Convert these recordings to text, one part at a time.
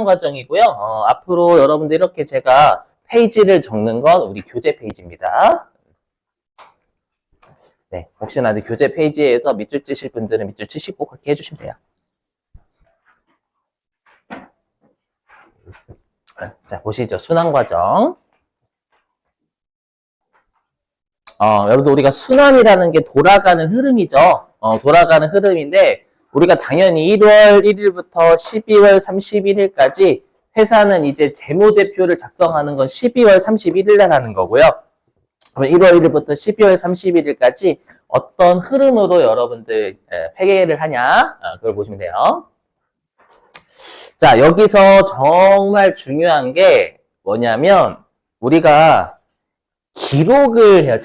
과정이고요. 앞으로 여러분들 이렇게 제가 페이지를 적는 건 우리 교재 페이지입니다. 네, 혹시나 교재 페이지에서 밑줄 치실 분들은 밑줄 치시고 그렇게 해주시면 돼요. 자, 보시죠. 순환 과정. 여러분들 우리가 순환이라는 게 돌아가는 흐름이죠. 돌아가는 흐름인데 우리가 당연히 1월 1일부터 12월 31일까지 회사는 이제 재무제표를 작성하는 건 12월 31일 날 하는 거고요. 그럼 1월 1일부터 12월 31일까지 어떤 흐름으로 여러분들 회계를 하냐? 그걸 보시면 돼요. 자, 여기서 정말 중요한 게 뭐냐면 우리가 기록을 해요.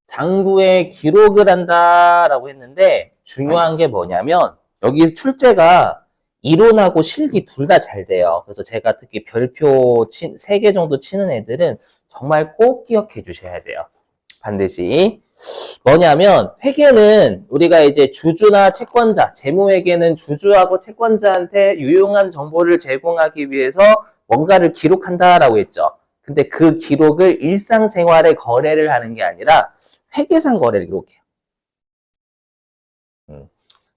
장부에 기록을 한다라고 했는데 중요한 게 뭐냐면 여기 출제가 이론하고 실기 둘 다 잘 돼요. 그래서 제가 특히 별표 3개 정도 치는 애들은 정말 꼭 기억해 주셔야 돼요. 반드시. 뭐냐면 회계는 우리가 이제 주주나 채권자, 재무회계는 주주하고 채권자한테 유용한 정보를 제공하기 위해서 뭔가를 기록한다라고 했죠. 근데 그 기록을 일상생활에 거래를 하는 게 아니라 회계상 거래를 기록해요.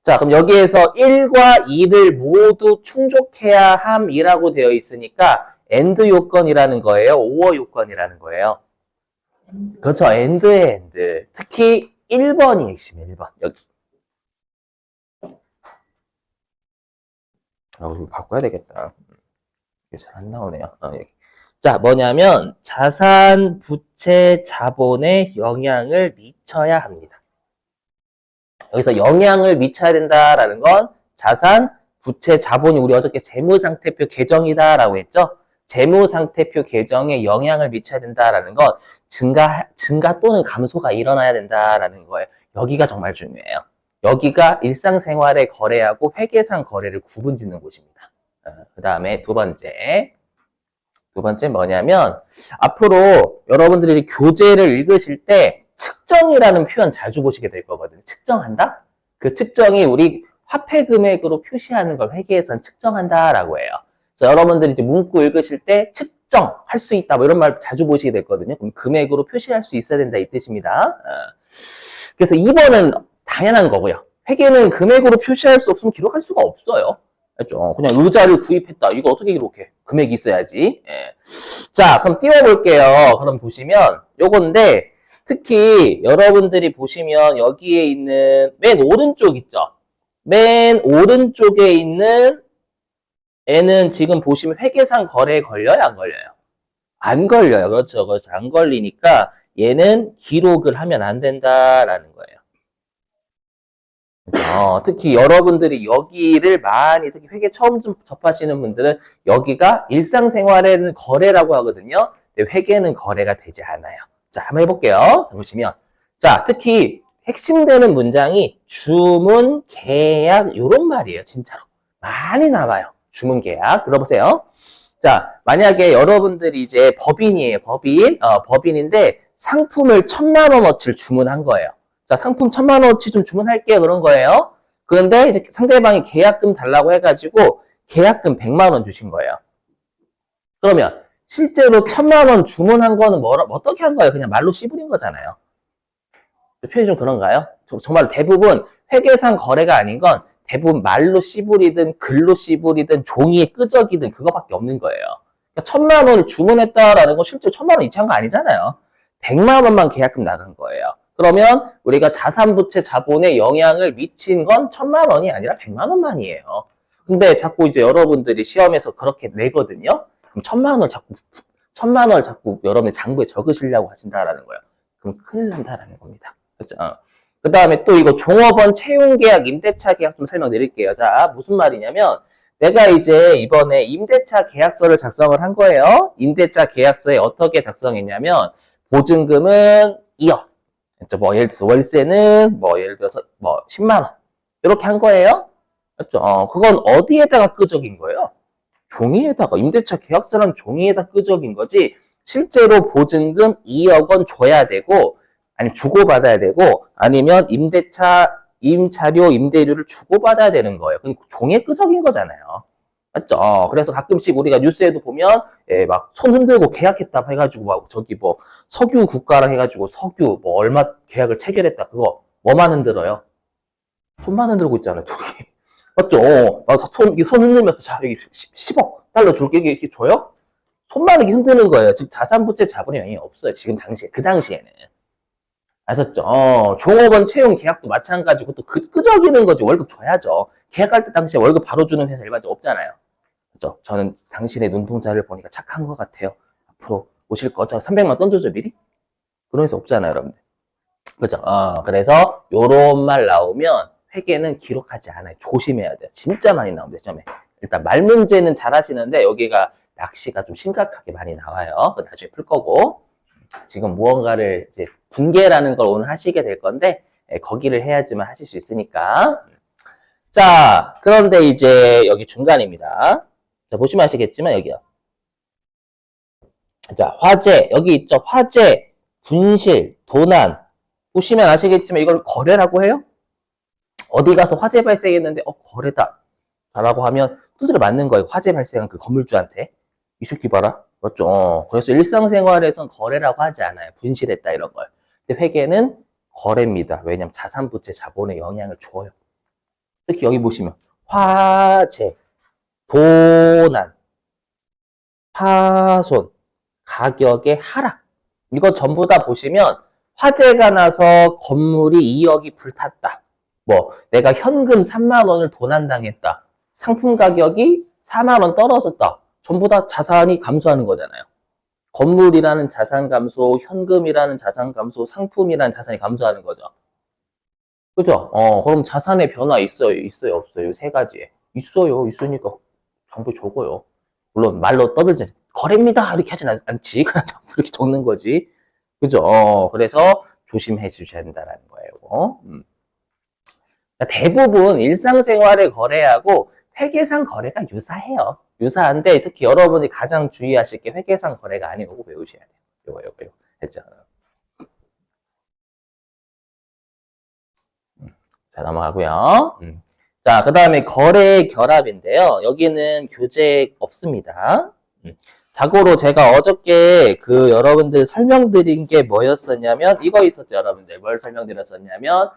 자, 그럼 여기에서 1과 2를 모두 충족해야 함이라고 되어 있으니까 AND 요건이라는 거예요. OR 요건이라는 거예요. 그렇죠. AND. 특히 1번이 핵심이에요. 1번. 여기. 이거 바꿔야 되겠다. 이게 잘 안 나오네요. 여기. 자, 뭐냐면 자산, 부채, 자본에 영향을 미쳐야 합니다. 여기서 영향을 미쳐야 된다라는 건 자산, 부채, 자본이 우리 어저께 재무상태표 개정이다라고 했죠. 재무상태표 개정에 영향을 미쳐야 된다라는 건 증가 또는 감소가 일어나야 된다라는 거예요. 여기가 정말 중요해요. 여기가 일상생활의 거래하고 회계상 거래를 구분짓는 곳입니다. 그 다음에 두 번째 뭐냐면 앞으로 여러분들이 교재를 읽으실 때 측정이라는 표현 자주 보시게 될 거거든요. 측정한다? 그 측정이 우리 화폐 금액으로 표시하는 걸 회계에서는 측정한다라고 해요. 그래서 여러분들이 이제 문구 읽으실 때 측정할 수 있다 뭐 이런 말 자주 보시게 됐거든요. 그럼 금액으로 표시할 수 있어야 된다 이 뜻입니다. 그래서 2번은 당연한 거고요. 회계는 금액으로 표시할 수 없으면 기록할 수가 없어요. 알죠? 그냥 의자를 구입했다. 이거 어떻게 기록해? 금액이 있어야지. 예. 자, 그럼 띄워볼게요. 그럼 보시면 요건데 특히 여러분들이 보시면 여기에 있는 맨 오른쪽 있죠? 맨 오른쪽에 있는 애는 지금 보시면 회계상 거래에 걸려요? 안 걸려요? 안 걸려요. 그렇죠. 안 걸리니까 얘는 기록을 하면 안 된다라는 거예요. 특히 여러분들이 여기를 많이 특히 회계 처음 좀 접하시는 분들은 여기가 일상생활에는 거래라고 하거든요. 근데 회계는 거래가 되지 않아요. 자, 한번 해볼게요. 보시면 자, 특히 핵심되는 문장이 주문, 계약 이런 말이에요. 진짜로 많이 나와요. 주문, 계약 들어보세요. 자, 만약에 여러분들이 이제 법인이에요. 법인인데 상품을 1,000만 원어치를 주문한 거예요. 자, 상품 1,000만 원어치 좀 주문할게요. 그런 거예요. 그런데 이제 상대방이 계약금 달라고 해가지고 계약금 100만 원 주신 거예요. 그러면 실제로 1,000만 원 주문한 거는 어떻게 한 거예요? 그냥 말로 씨부린 거잖아요. 표현이 좀 그런가요? 정말 대부분 회계상 거래가 아닌 건 대부분 말로 씨부리든 글로 씨부리든 종이에 끄적이든 그거밖에 없는 거예요. 그러니까 1,000만 원을 주문했다라는 건 실제 1,000만 원 이체한 거 아니잖아요. 100만 원만 계약금 나간 거예요. 그러면 우리가 자산부채 자본에 영향을 미친 건 1,000만 원이 아니라 100만 원만이에요. 근데 자꾸 이제 여러분들이 시험에서 그렇게 내거든요. 그럼 1,000만 원을 자꾸 여러분의 장부에 적으시려고 하신다라는 거예요. 그럼 큰일 난다라는 겁니다. 그렇죠? 그 다음에 또 이거 종업원 채용계약, 임대차 계약 좀 설명드릴게요. 자, 무슨 말이냐면 내가 이제 이번에 임대차 계약서를 작성을 한 거예요. 임대차 계약서에 어떻게 작성했냐면 보증금은 2억. 뭐 예를 들어서 월세는 뭐 예를 들어서 뭐 10만 원 이렇게 한 거예요. 맞죠? 그건 어디에다가 끄적인 거예요? 종이에다가 임대차 계약서라는 종이에다 끄적인 거지. 실제로 보증금 2억 원 줘야 되고 아니면 주고받아야 되고 아니면 임대차 임차료, 임대료를 주고받아야 되는 거예요. 그건 종의 끄적인 거잖아요. 맞죠? 그래서 가끔씩 우리가 뉴스에도 보면, 예, 막 손 흔들고 계약했다 해가지고, 막 저기 뭐, 석유 국가랑 해가지고 석유 뭐 얼마 계약을 체결했다. 그거 뭐만 흔들어요? 손만 흔들고 있잖아요, 둘이. 맞죠? 손 흔들면서, 자, 여기 10억 달러 줄게, 이렇게 줘요? 손만 이렇게 흔드는 거예요. 즉, 자산부채 자본의 영향이 없어요. 지금 당시에, 그 당시에는. 아셨죠? 종업원 채용 계약도 마찬가지고 또 끄적이는 거지. 월급 줘야죠. 계약할 때 당시에 월급 바로 주는 회사 일반적 없잖아요. 그죠? 저는 당신의 눈동자를 보니까 착한 것 같아요. 앞으로 오실 거죠? 300만 던져줘, 미리? 그런 회사 없잖아요, 여러분들. 그죠? 그래서 요런 말 나오면 회계는 기록하지 않아요. 조심해야 돼요. 진짜 많이 나옵니다, 점에. 일단 말 문제는 잘 하시는데 여기가 낚시가 좀 심각하게 많이 나와요. 그 나중에 풀 거고. 지금 무언가를 이제 분계라는 걸 오늘 하시게 될 건데 거기를 해야지만 하실 수 있으니까. 자, 그런데 이제 여기 중간입니다. 자, 보시면 아시겠지만 여기요. 자, 화재 여기 있죠. 화재, 분실, 도난. 보시면 아시겠지만 이걸 거래라고 해요? 어디 가서 화재 발생했는데 거래다 라고 하면 두드려 맞는 거예요. 화재 발생한 그 건물주한테. 이 새끼 봐라. 맞죠? 그래서 일상생활에선 거래라고 하지 않아요. 분실했다 이런 걸. 근데 회계는 거래입니다. 왜냐면 자산부채 자본에 영향을 줘요. 특히 여기 보시면 화재, 도난, 파손, 가격의 하락. 이거 전부 다 보시면 화재가 나서 건물이 2억이 불탔다. 뭐 내가 현금 3만 원을 도난당했다. 상품 가격이 4만 원 떨어졌다. 전부 다 자산이 감소하는 거잖아요. 건물이라는 자산 감소, 현금이라는 자산 감소, 상품이라는 자산이 감소하는 거죠. 그죠? 그럼 자산의 변화 있어요? 있어요? 없어요? 세 가지에. 있어요. 있으니까 전부 적어요. 물론 말로 떠들지 거래입니다 이렇게 하진 않지. 그냥 전부 이렇게 적는 거지. 그죠? 그래서 조심해 주셔야 된다는 거예요. 대부분 일상생활의 거래하고 회계상 거래가 유사해요. 유사한데 특히 여러분이 가장 주의하실 게 회계상 거래가 아니고 배우셔야 돼요. 요거. 됐죠? 자, 넘어가고요. 자, 그 다음에 거래 결합인데요. 여기는 교재 없습니다. 자고로 제가 어저께 그 여러분들 설명드린 게 뭐였었냐면 이거 있었죠, 여러분들. 뭘 설명드렸었냐면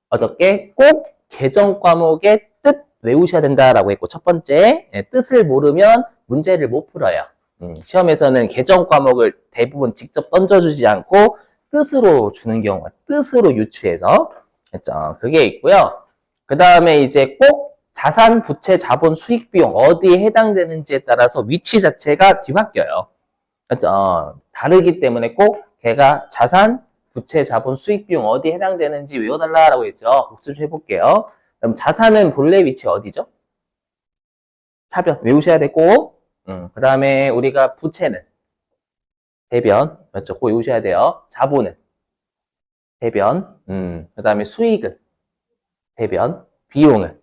어저께 꼭 계정 과목의 뜻 외우셔야 된다라고 했고 첫 번째 뜻을 모르면 문제를 못 풀어요. 시험에서는 계정 과목을 대부분 직접 던져주지 않고 뜻으로 주는 경우가 뜻으로 유추해서 했죠. 그게 있고요. 그 다음에 이제 꼭 자산, 부채, 자본, 수익, 비용 어디에 해당되는지에 따라서 위치 자체가 뒤바뀌어요. 그렇죠? 다르기 때문에 꼭 걔가 자산, 부채, 자본, 수익, 비용 어디에 해당되는지 외워달라고 했죠. 복수 좀 해볼게요. 그럼 자산은 본래 위치 어디죠? 차변 외우셔야 되고, 그 다음에 우리가 부채는 대변, 맞죠? 꼭 외우셔야 돼요. 자본은 대변, 그 다음에 수익은 대변, 비용은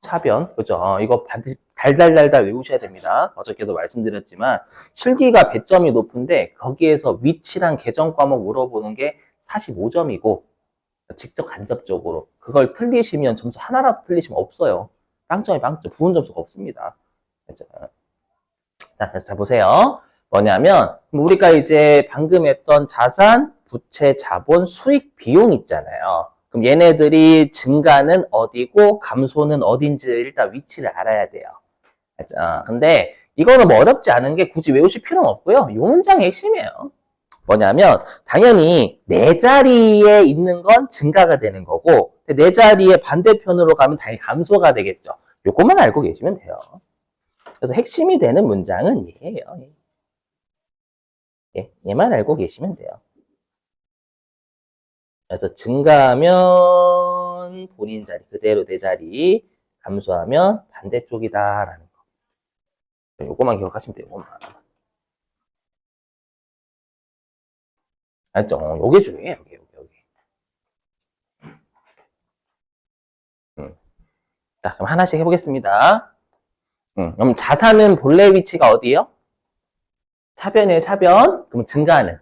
차변, 그죠? 이거 반드시 달달달달 외우셔야 됩니다. 어저께도 말씀드렸지만 실기가 배점이 높은데 거기에서 위치랑 계정 과목 물어보는 게 45점이고 직접 간접적으로 그걸 틀리시면 점수 하나라도 틀리시면 없어요. 빵점이 빵점, 부분 점수가 없습니다. 그죠? 자, 보세요. 뭐냐면 우리가 이제 방금 했던 자산, 부채, 자본, 수익, 비용 있잖아요. 그럼 얘네들이 증가는 어디고 감소는 어딘지를 일단 위치를 알아야 돼요. 근데 이거는 뭐 어렵지 않은 게 굳이 외우실 필요는 없고요. 이 문장의 핵심이에요. 뭐냐면 당연히 내 자리에 있는 건 증가가 되는 거고 내 자리에 반대편으로 가면 당연히 감소가 되겠죠. 요것만 알고 계시면 돼요. 그래서 핵심이 되는 문장은 얘예요. 얘만 알고 계시면 돼요. 그래서 증가하면 본인 자리, 그대로 내 자리, 감소하면 반대쪽이다라는 거. 요거만 기억하시면 돼요. 요거만. 알죠? 요게 중요해요. 요게. 자, 그럼 하나씩 해보겠습니다. 그럼 자산은 본래 위치가 어디예요? 차변이에요, 차변. 그럼 증가는?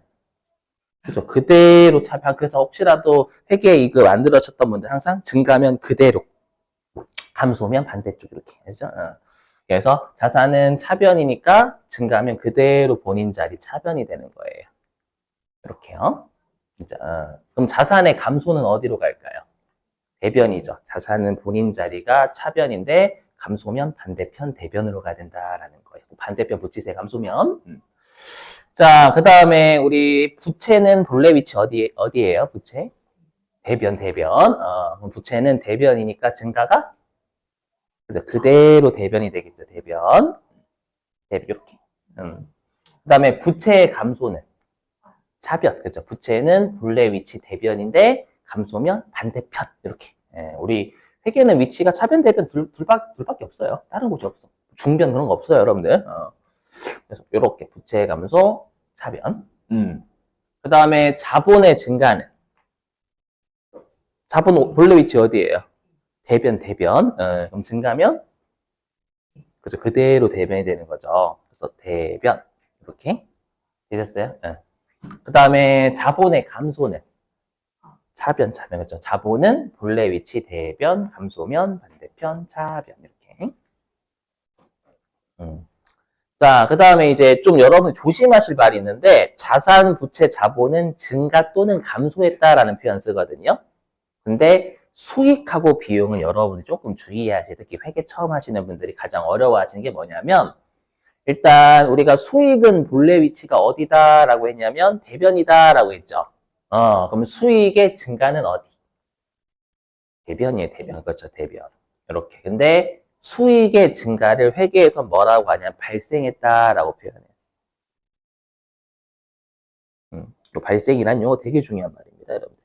그죠. 그대로 차변. 그래서 혹시라도 회계이익을 만들어졌던 분들 항상 증가면 그대로, 감소면 반대쪽 이렇게 해야죠. 그래서 자산은 차변이니까 증가하면 그대로 본인 자리 차변이 되는 거예요. 이렇게요. 그럼 자산의 감소는 어디로 갈까요? 대변이죠. 자산은 본인 자리가 차변인데 감소면 반대편 대변으로 가야 된다라는 거예요. 반대편 붙이세요. 감소면. 자, 그 다음에 우리 부채는 본래 위치 어디예요? 부채? 대변, 대변. 그럼 부채는 대변이니까 증가가 그대로 대변이 되겠죠. 대변. 대변, 이렇게. 그 다음에 부채의 감소는 차변. 그렇죠. 부채는 본래 위치 대변인데 감소면 반대편. 이렇게. 예, 우리 회계는 위치가 차변, 대변 둘밖에 없어요. 다른 곳이 없어. 중변 그런 거 없어요, 여러분들. 그래서 이렇게 부채 감소, 차변. 그 다음에 자본의 증가는 자본 본래 위치 어디예요? 대변, 대변. 그럼 증가면 그죠? 그대로 대변이 되는 거죠. 그래서 대변 이렇게 되셨어요? 그 다음에 자본의 감소는 차변, 차변. 그렇죠? 자본은 본래 위치 대변, 감소면 반대편 차변 이렇게. 자, 그 다음에 이제 좀 여러분 조심하실 말이 있는데 자산, 부채, 자본은 증가 또는 감소했다라는 표현 쓰거든요. 근데 수익하고 비용은 여러분이 조금 주의하셔야 특히 회계 처음 하시는 분들이 가장 어려워하시는 게 뭐냐면 일단 우리가 수익은 본래 위치가 어디다라고 했냐면 대변이다라고 했죠. 그러면 수익의 증가는 어디? 대변이에요, 대변. 그렇죠, 대변. 이렇게. 근데 수익의 증가를 회계에서 뭐라고 하냐면 발생했다라고 표현해요. 발생이란 용어 되게 중요한 말입니다, 여러분.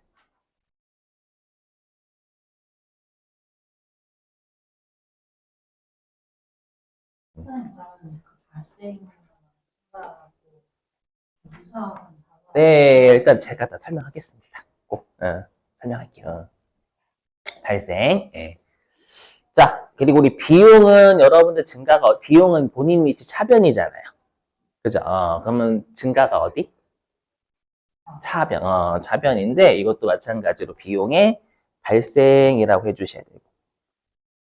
네, 일단 제가 다 설명하겠습니다. 꼭 설명할게요. 발생. 예. 자, 그리고 우리 비용은 여러분들 증가가 비용은 본인 위치 차변이잖아요. 그죠? 그러면 증가가 어디? 차변. 차변인데 이것도 마찬가지로 비용의 발생이라고 해주셔야 되고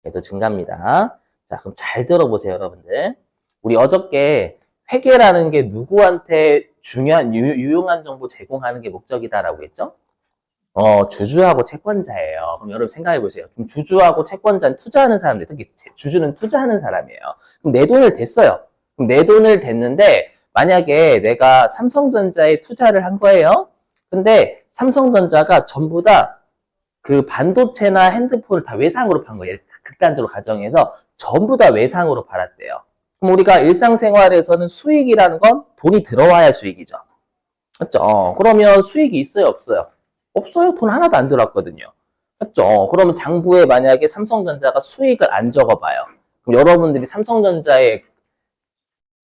얘도 증가입니다. 자, 그럼 잘 들어보세요, 여러분들. 우리 어저께 회계라는 게 누구한테 중요한 유용한 정보 제공하는 게 목적이다라고 했죠? 주주하고 채권자예요. 그럼 여러분 생각해 보세요. 그럼 주주하고 채권자는 투자하는 사람들, 특히 주주는 투자하는 사람이에요. 그럼 내 돈을 댔어요. 그럼 내 돈을 댔는데 만약에 내가 삼성전자에 투자를 한 거예요. 근데 삼성전자가 전부 다 그 반도체나 핸드폰을 다 외상으로 판 거예요. 극단적으로 가정해서 전부 다 외상으로 팔았대요. 그럼 우리가 일상생활에서는 수익이라는 건 돈이 들어와야 수익이죠. 맞죠? 그러면 수익이 있어요, 없어요? 없어요. 돈 하나도 안 들었거든요. 맞죠? 그러면 장부에 만약에 삼성전자가 수익을 안 적어봐요. 그럼 여러분들이 삼성전자의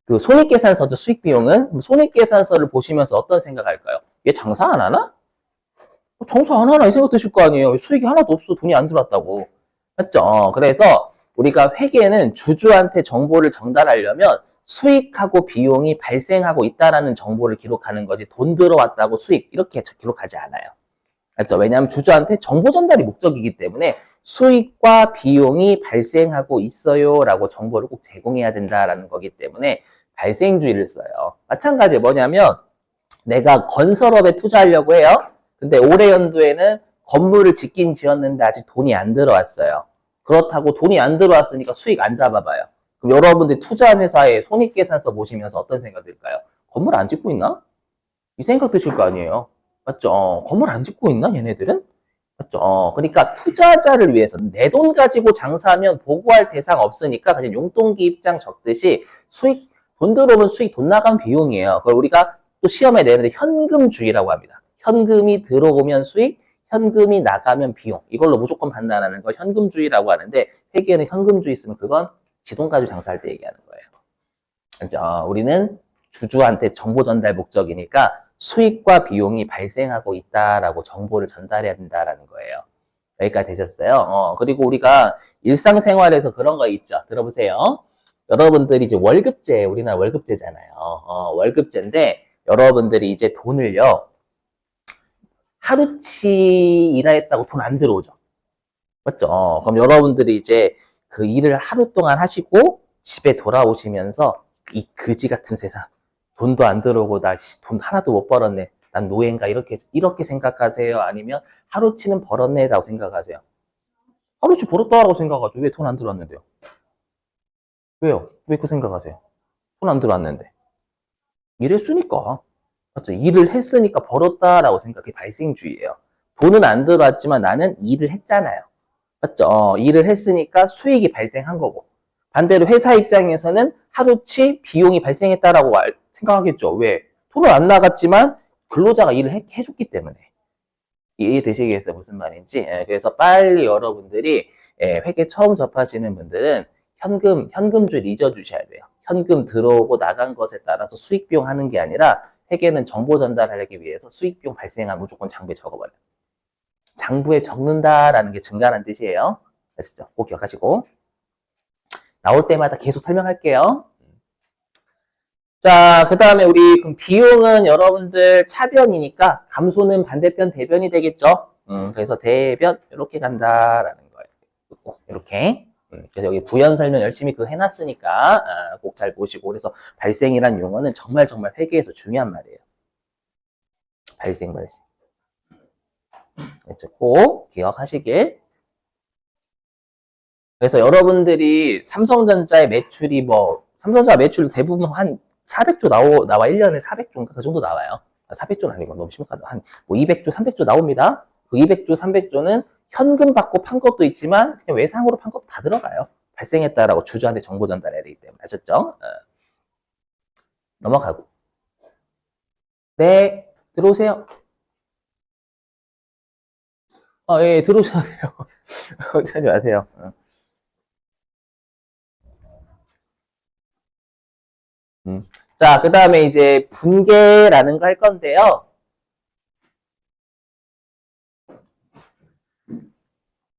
그 손익계산서죠, 수익 비용은? 손익계산서를 보시면서 어떤 생각할까요? 얘 장사 안 하나? 장사 안 하나 이 생각 드실 거 아니에요. 수익이 하나도 없어. 돈이 안 들어왔다고. 맞죠? 그래서 우리가 회계는 주주한테 정보를 전달하려면 수익하고 비용이 발생하고 있다라는 정보를 기록하는 거지 돈 들어왔다고 수익 이렇게 기록하지 않아요. 맞죠? 왜냐하면 주주한테 정보 전달이 목적이기 때문에 수익과 비용이 발생하고 있어요 라고 정보를 꼭 제공해야 된다라는 거기 때문에 발생주의를 써요. 마찬가지 뭐냐면 내가 건설업에 투자하려고 해요. 근데 올해 연도에는 건물을 짓긴 지었는데 아직 돈이 안 들어왔어요. 그렇다고 돈이 안 들어왔으니까 수익 안 잡아봐요. 그럼 여러분들 투자한 회사에 손익계산서 보시면서 어떤 생각 들까요? 건물 안 짓고 있나? 이 생각 드실 거 아니에요. 맞죠? 건물 안 짓고 있나 얘네들은? 맞죠? 그러니까 투자자를 위해서 내 돈 가지고 장사하면 보고할 대상 없으니까 그냥 용돈기 입장 적듯이 수익 돈 들어오면 수익 돈 나간 비용이에요. 그걸 우리가 또 시험에 내는데 현금주의라고 합니다. 현금이 들어오면 수익, 현금이 나가면 비용. 이걸로 무조건 판단하는 걸 현금주의라고 하는데 회계에는 현금주의 있으면 그건 지돈 가지고 장사할 때 얘기하는 거예요. 그렇죠? 우리는 주주한테 정보 전달 목적이니까 수익과 비용이 발생하고 있다라고 정보를 전달해야 된다라는 거예요. 여기까지 되셨어요? 그리고 우리가 일상생활에서 그런 거 있죠. 들어보세요. 여러분들이 이제 월급제, 우리나라 월급제잖아요. 월급제인데 여러분들이 이제 돈을요, 하루치 일했다고 돈 안 들어오죠. 맞죠? 그럼 여러분들이 이제 그 일을 하루 동안 하시고 집에 돌아오시면서 이 그지 같은 세상, 돈도 안 들어오고 나 돈 하나도 못 벌었네. 난 노예인가 이렇게 생각하세요? 아니면 하루치는 벌었네라고 생각하세요? 하루치 벌었다라고 생각하죠. 왜 돈 안 들어왔는데요? 왜요? 왜 그 생각하세요? 돈 안 들어왔는데. 일했으니까. 맞죠? 일을 했으니까 벌었다라고 생각해. 발생주의예요. 돈은 안 들어왔지만 나는 일을 했잖아요. 맞죠? 일을 했으니까 수익이 발생한 거고. 반대로 회사 입장에서는 하루치 비용이 발생했다라고 생각하겠죠. 왜? 돈은 안 나갔지만 근로자가 일을 해줬기 때문에. 이해되시겠어요? 무슨 말인지. 예, 그래서 빨리 여러분들이 회계 처음 접하시는 분들은 현금줄 잊어주셔야 돼요. 현금 들어오고 나간 것에 따라서 수익 비용 하는 게 아니라 회계는 정보 전달하기 위해서 수익 비용 발생한 무조건 장부에 적어버려요. 장부에 적는다라는 게 증가라는 뜻이에요. 아시죠? 꼭 기억하시고. 나올 때마다 계속 설명할게요. 자, 그 다음에 우리 그럼 비용은 여러분들 차변이니까 감소는 반대편 대변이 되겠죠? 그래서 대변 이렇게 간다라는 거예요. 이렇게. 그래서 여기 부연 설명 열심히 해놨으니까 꼭 잘 보시고. 그래서 발생이란 용어는 정말 회계에서 중요한 말이에요. 발생. 그렇죠? 꼭 기억하시길. 그래서 여러분들이 삼성전자의 매출이 삼성전자 매출 대부분 한 400조 나와 1년에 400조인가 그 정도 나와요. 400조는 아니고 너무 심각하다. 한 200조, 300조 나옵니다. 그 200조, 300조는 현금 받고 판 것도 있지만 그냥 외상으로 판 것도 다 들어가요. 발생했다라고 주주한테 정보 전달해야 되기 때문에. 아셨죠? 넘어가고. 네, 들어오세요. 예, 들어오셔도 돼요. 걱정하지 마세요. 자, 그 다음에 이제 분계라는 거 할 건데요.